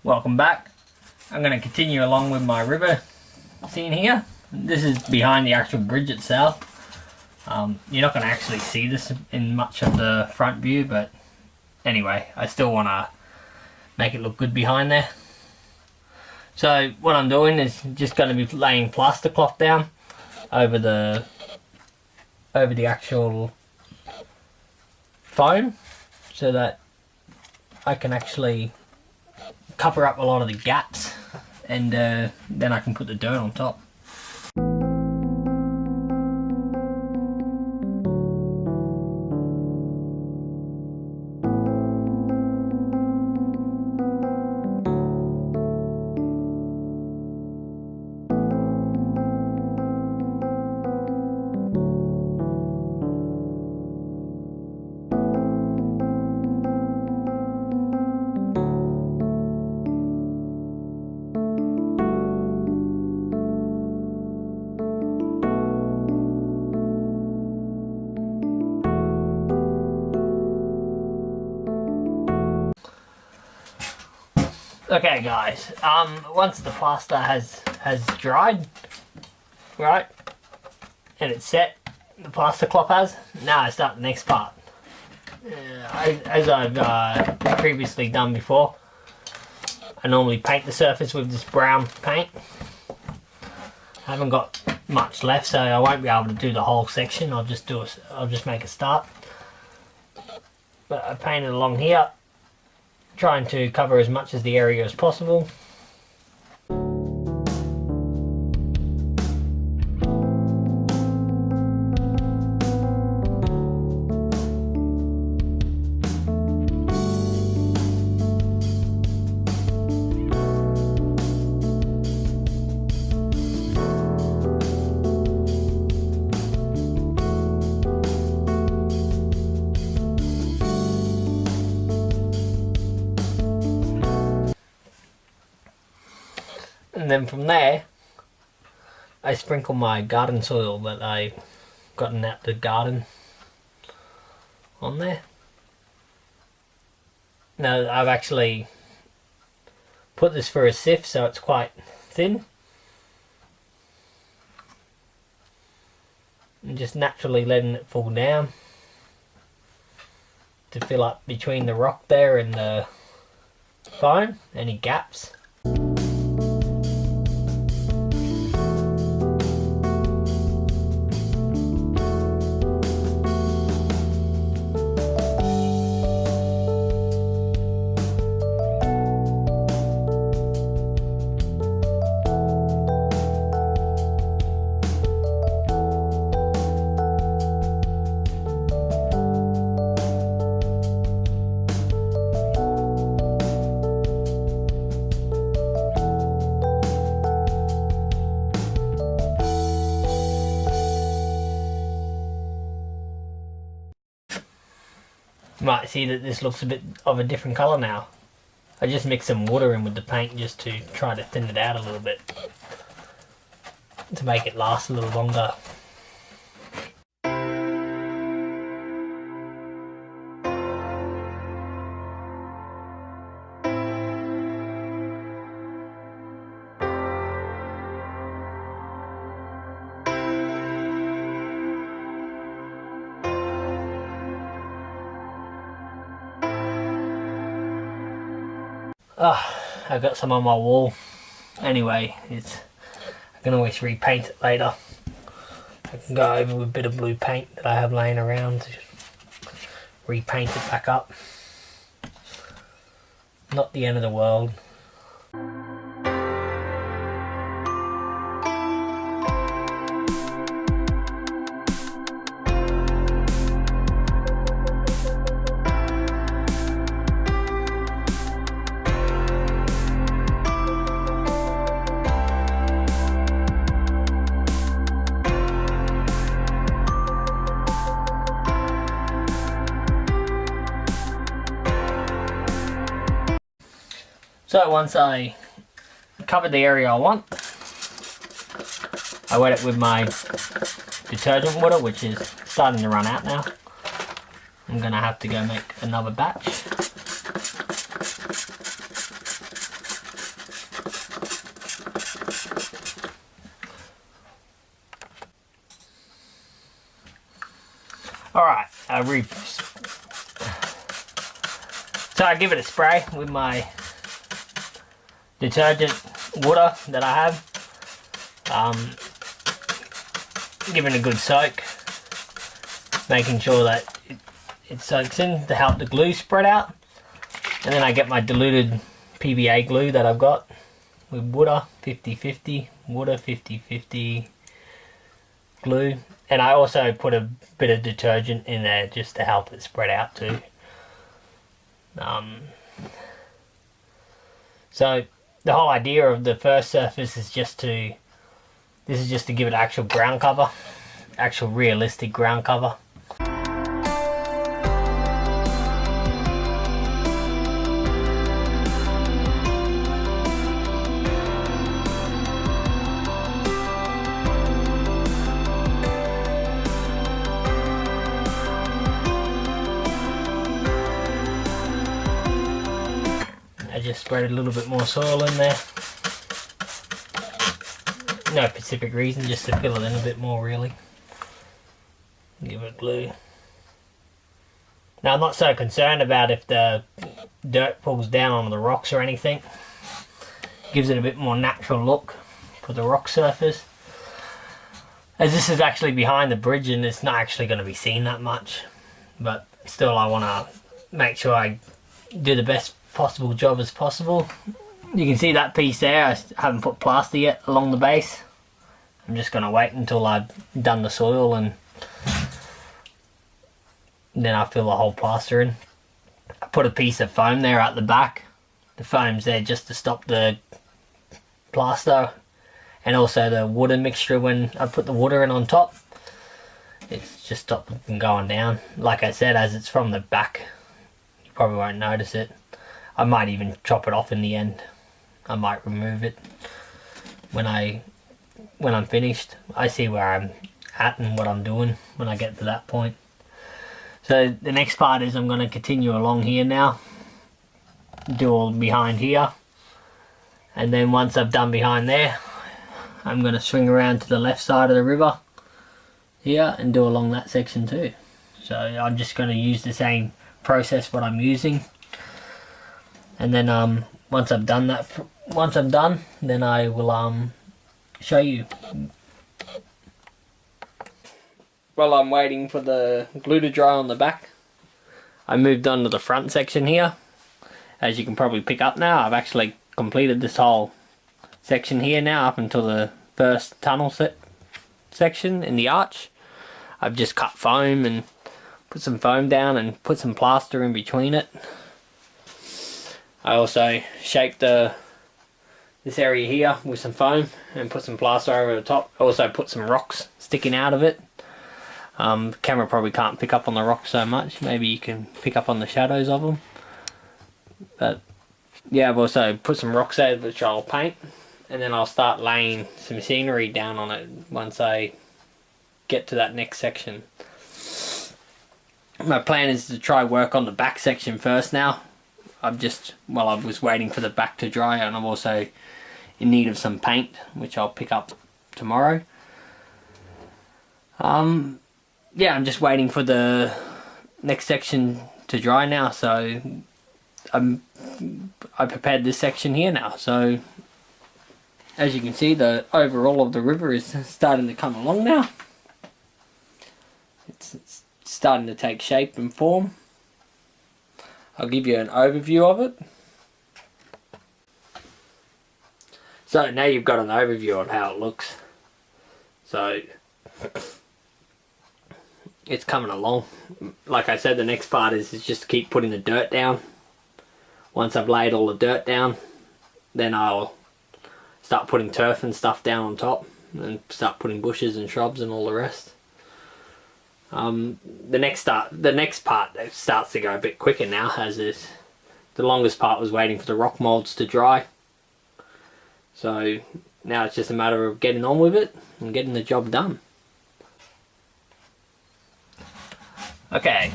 Welcome back. I'm going to continue along with my river scene here. This is behind the actual bridge itself. You're not going to actually see this in much of the front view, but anyway, I still want to make it look good behind there. So what I'm doing is just going to be laying plaster cloth down over the actual foam so that I can actually cover up a lot of the gaps, and then I can put the dirt on top. Okay guys, once the plaster has dried, right, and it's set, the plaster cloth has, now I start the next part. As I've previously done before, I normally paint the surface with this brown paint. I haven't got much left, so I won't be able to do the whole section. I'll just make a start. But I painted along here, trying to cover as much of the area as possible. And then from there, I sprinkle my garden soil that I gotten out the garden on there. Now I've actually put this for a sieve, so it's quite thin. And just naturally letting it fall down to fill up between the rock there and the foam, any gaps. You might see that this looks a bit of a different colour now. I just mixed some water in with the paint just to try to thin it out a little bit, to make it last a little longer. I got some on my wall. Anyway, I can always repaint it later. I can go over with a bit of blue paint that I have laying around to repaint it back up. Not the end of the world. So once I covered the area I want, I wet it with my detergent water, which is starting to run out now. I'm going to have to go make another batch. Alright, so I give it a spray with my detergent water that I have. Giving a good soak, making sure that it soaks in to help the glue spread out. And then I get my diluted PVA glue that I've got with water, 50-50, water 50-50 glue. And I also put a bit of detergent in there just to help it spread out too. So the whole idea of the first surface is just to give it actual ground cover, actual realistic ground cover. I just spread a little bit more soil in there. No specific reason, just to fill it in a bit more really. Give it glue. Now I'm not so concerned about if the dirt pulls down onto the rocks or anything. Gives it a bit more natural look for the rock surface. As this is actually behind the bridge and it's not actually going to be seen that much. But still I want to make sure I do the best possible job as possible. You can see that piece there, I haven't put plaster yet along the base. I'm just going to wait until I've done the soil and then I'll fill the whole plaster in. I put a piece of foam there at the back. The foam's there just to stop the plaster and also the water mixture when I put the water in on top. It's just stopped it from going down. Like I said, as it's from the back, you probably won't notice it. I might even chop it off in the end. I might remove it when I'm finished. I see where I'm at and what I'm doing when I get to that point. So the next part is I'm going to continue along here now, do all behind here, and then once I've done behind there, I'm going to swing around to the left side of the river here and do along that section too. So I'm just going to use the same process what I'm using, and then once I'm done, then I will show you. While I'm waiting for the glue to dry on the back, I moved on to the front section here. As you can probably pick up now, I've actually completed this whole section here now up until the first tunnel section in the arch. I've just cut foam and put some foam down and put some plaster in between it. I also shaped this area here with some foam and put some plaster over the top. I also put some rocks sticking out of it. The camera probably can't pick up on the rocks so much. Maybe you can pick up on the shadows of them. But yeah, I've also put some rocks out which I'll paint, and then I'll start laying some scenery down on it once I get to that next section. My plan is to try work on the back section first now. I was waiting for the back to dry, and I'm also in need of some paint, which I'll pick up tomorrow. Yeah, I'm just waiting for the next section to dry now, so I prepared this section here now. So as you can see, the overall of the river is starting to come along now. It's starting to take shape and form. I'll give you an overview of it. So now you've got an overview on how it looks. So it's coming along. Like I said, the next part is just to keep putting the dirt down. Once I've laid all the dirt down, then I'll start putting turf and stuff down on top and start putting bushes and shrubs and all the rest. The next part starts to go a bit quicker now, as is the longest part was waiting for the rock molds to dry. So now it's just a matter of getting on with it and getting the job done. Okay,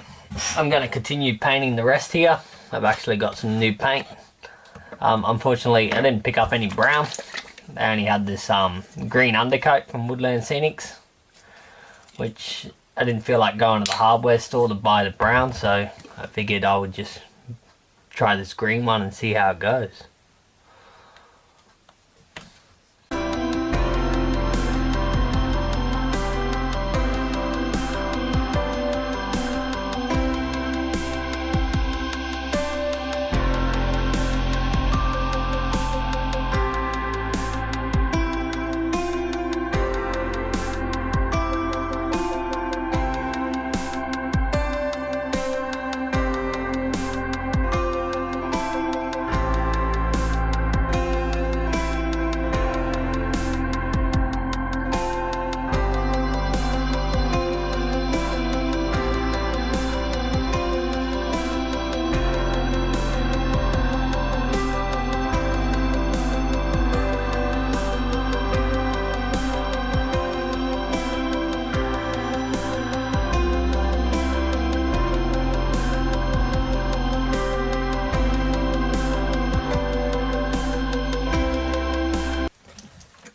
I'm going to continue painting the rest here. I've actually got some new paint. Unfortunately, I didn't pick up any brown. They only had this green undercoat from Woodland Scenics, which I didn't feel like going to the hardware store to buy the brown, so I figured I would just try this green one and see how it goes.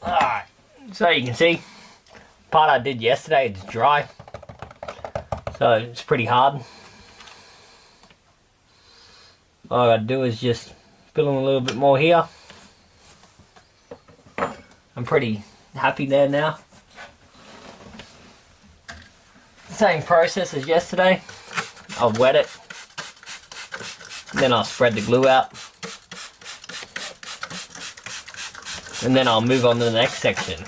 Alright, so you can see, the part I did yesterday, it's dry, so it's pretty hard. All I gotta do is just fill in a little bit more here. I'm pretty happy there now. Same process as yesterday. I'll wet it, then I'll spread the glue out, and then I'll move on to the next section.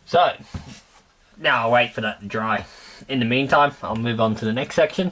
So, now I'll wait for that to dry. In the meantime, I'll move on to the next section.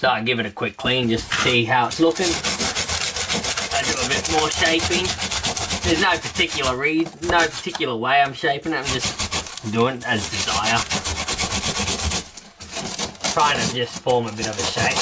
So I give it a quick clean just to see how it's looking. I do a bit more shaping. There's no particular way I'm shaping it. I'm just doing it as desire. Trying to just form a bit of a shape.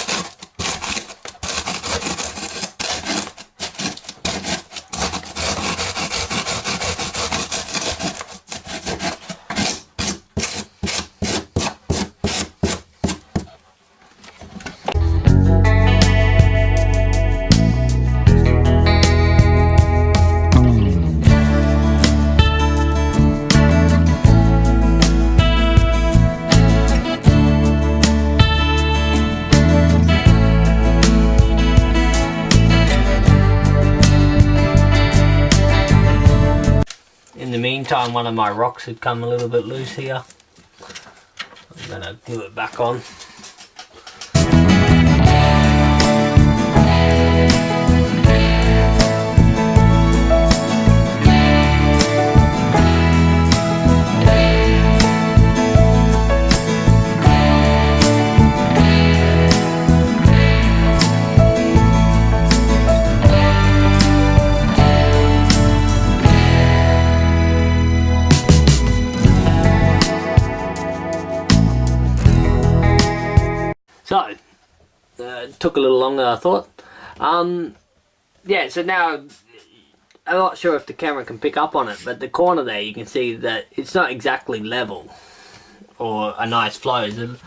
time one of my rocks had come a little bit loose here. I'm gonna glue it back on. So, it took a little longer than I thought. Yeah, so now, I'm not sure if the camera can pick up on it, but the corner there, you can see that it's not exactly level, or a nice flow. There's a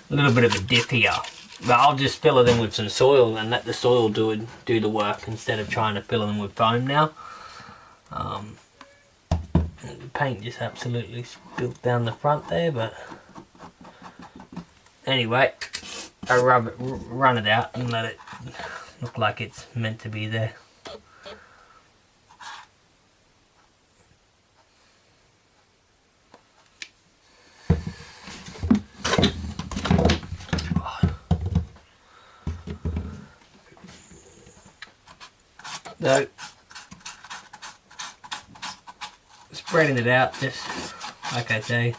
little bit of a dip here. But I'll just fill it in with some soil and let the soil do the work instead of trying to fill it in with foam now. The paint just absolutely spilled down the front there, but anyway, I run it out and let it look like it's meant to be there. So, spreading it out, just like I say,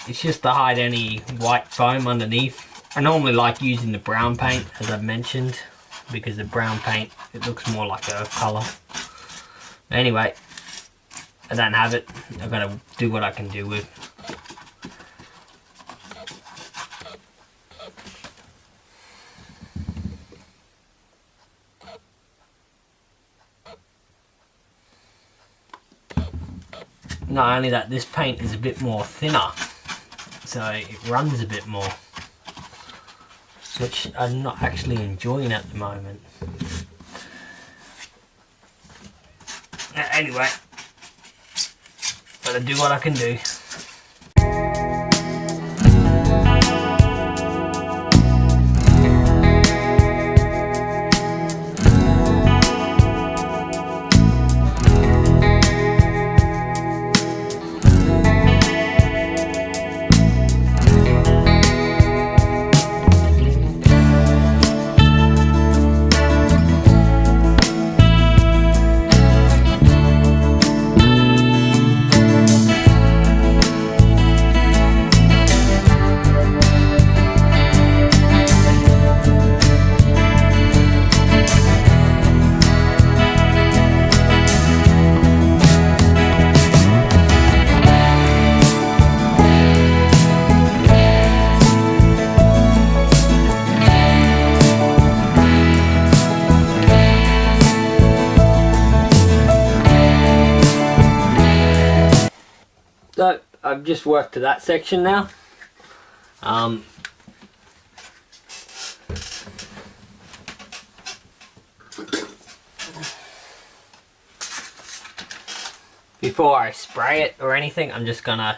it's just to hide any white foam underneath. I normally like using the brown paint, as I've mentioned, because the brown paint, it looks more like earth colour. Anyway, I don't have it. I've got to do what I can do with. Not only that, this paint is a bit more thinner, so it runs a bit more, which I'm not actually enjoying at the moment. Anyway, gotta do what I can do. So I've just worked to that section now. Before I spray it or anything, I'm just gonna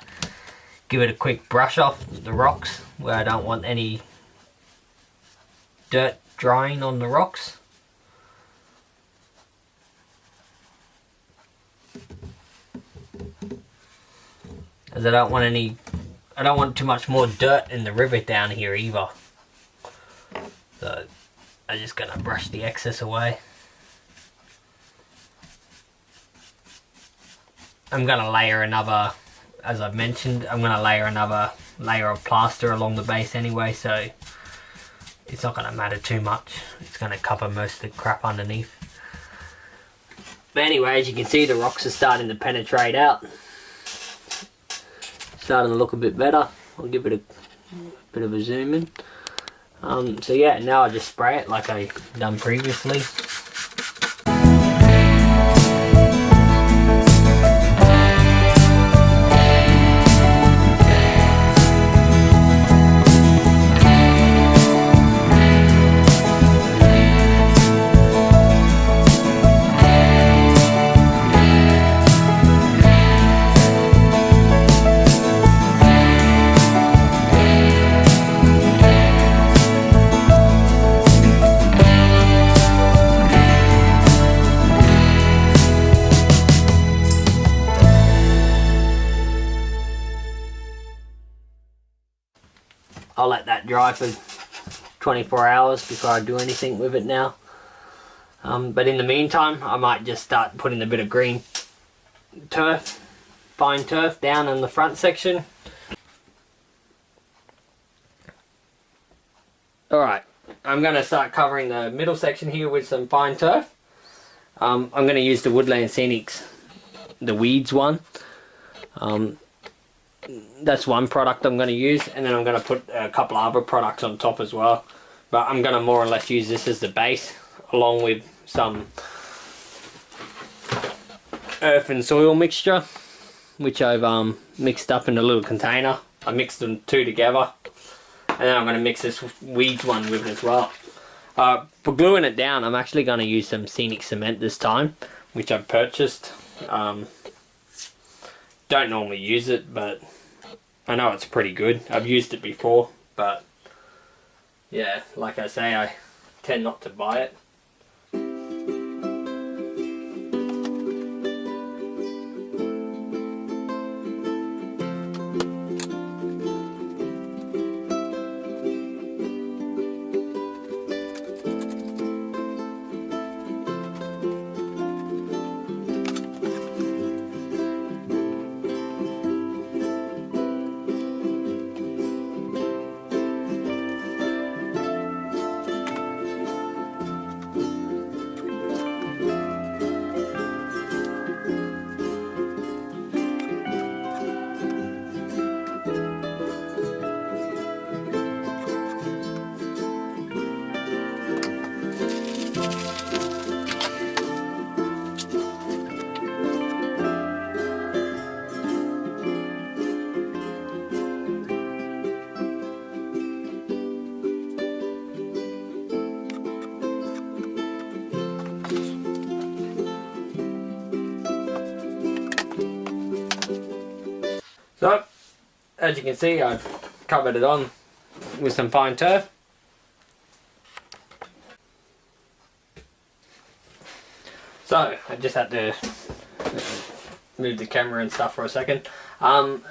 give it a quick brush off the rocks where I don't want any dirt drying on the rocks. As I don't want too much more dirt in the river down here either. So I'm just gonna brush the excess away. I'm gonna layer another, as I've mentioned, I'm gonna layer another layer of plaster along the base anyway, so it's not gonna matter too much. It's gonna cover most of the crap underneath. But anyway, as you can see, the rocks are starting to penetrate out. Starting to look a bit better. I'll give it a bit of a zoom in. So yeah, now I just spray it like I done previously. dry for 24 hours before I do anything with it now. But in the meantime, I might just start putting a bit of green turf, fine turf down in the front section. Alright, I'm going to start covering the middle section here with some fine turf. I'm going to use the Woodland Scenics, the weeds one. That's one product I'm going to use, and then I'm going to put a couple of other products on top as well. But I'm going to more or less use this as the base, along with some earth and soil mixture, which I've mixed up in a little container. I mixed them two together. And then I'm going to mix this weeds one with it as well. For gluing it down, I'm actually going to use some scenic cement this time, which I've purchased. Don't normally use it, but I know it's pretty good. I've used it before, but yeah, like I say, I tend not to buy it. So, as you can see, I've covered it on with some fine turf. So, I just had to move the camera and stuff for a second. And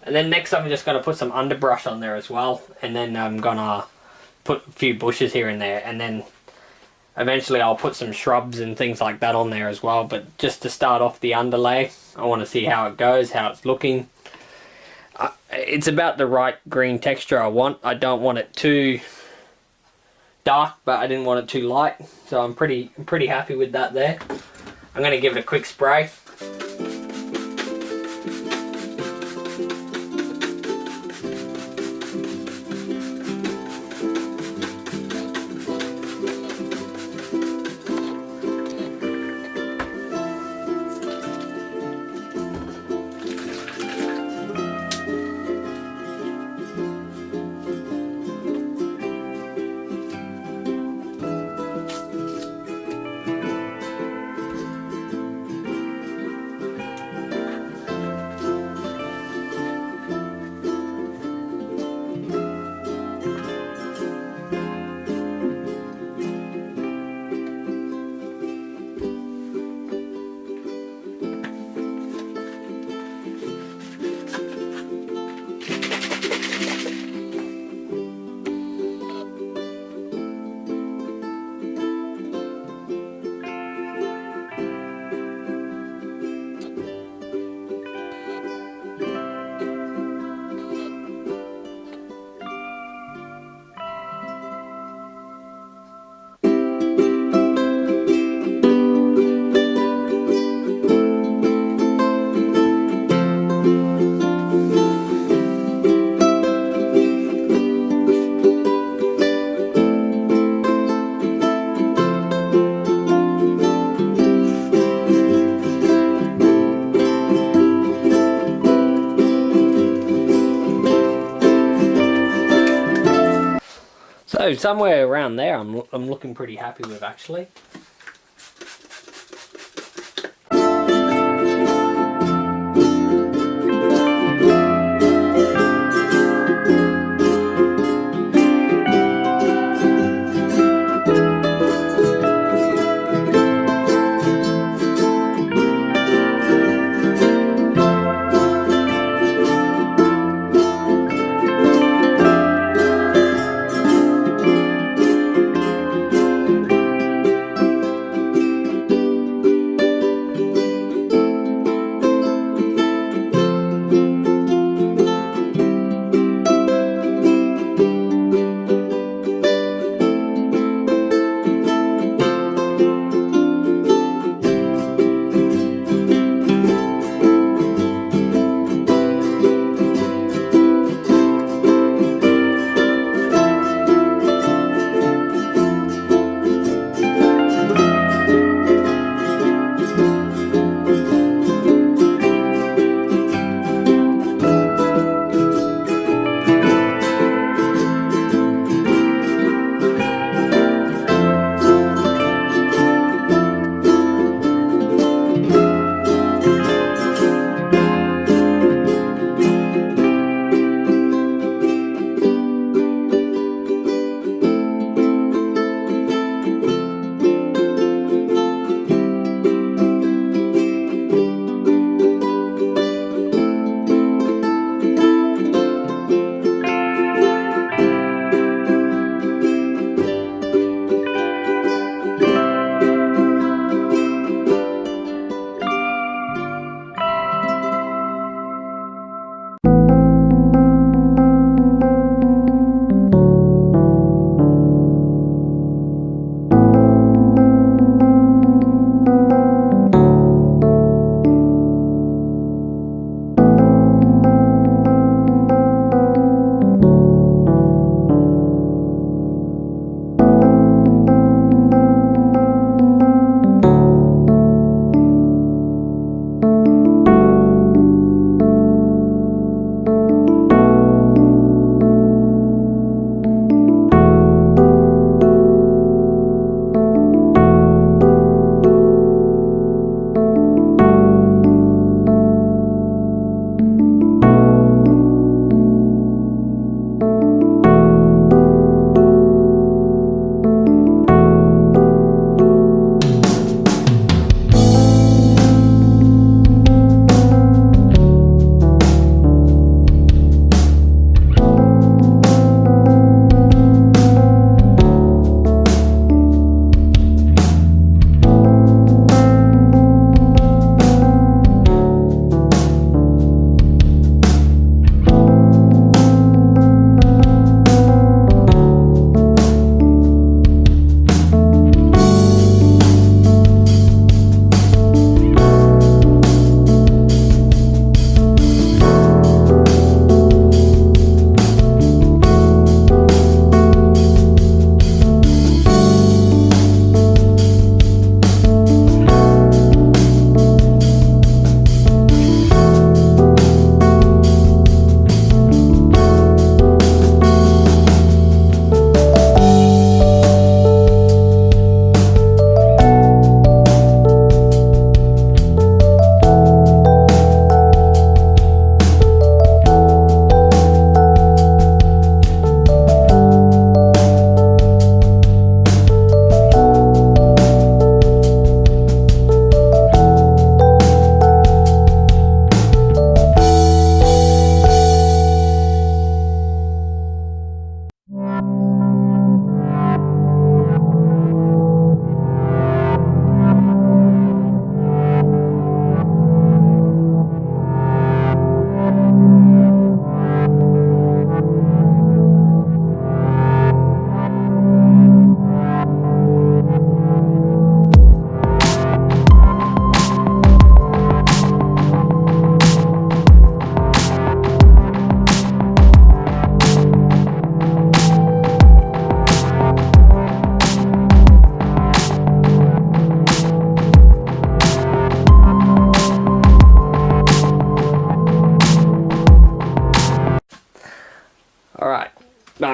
then next I'm just going to put some underbrush on there as well. And then I'm going to put a few bushes here and there. And then eventually I'll put some shrubs and things like that on there as well. But just to start off the underlay, I want to see how it goes, how it's looking. It's about the right green texture I want. I don't want it too dark, but I didn't want it too light. So I'm pretty happy with that there. I'm going to give it a quick spray. So somewhere around there I'm looking pretty happy with actually.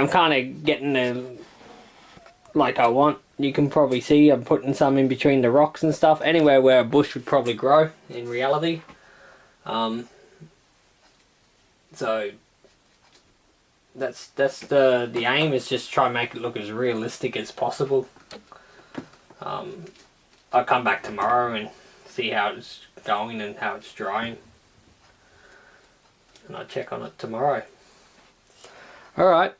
I'm kind of getting the like I want. You can probably see I'm putting some in between the rocks and stuff, anywhere where a bush would probably grow in reality. So that's the aim, is just try and make it look as realistic as possible. I'll come back tomorrow and see how it's going and how it's drying, and I'll check on it tomorrow. Alright,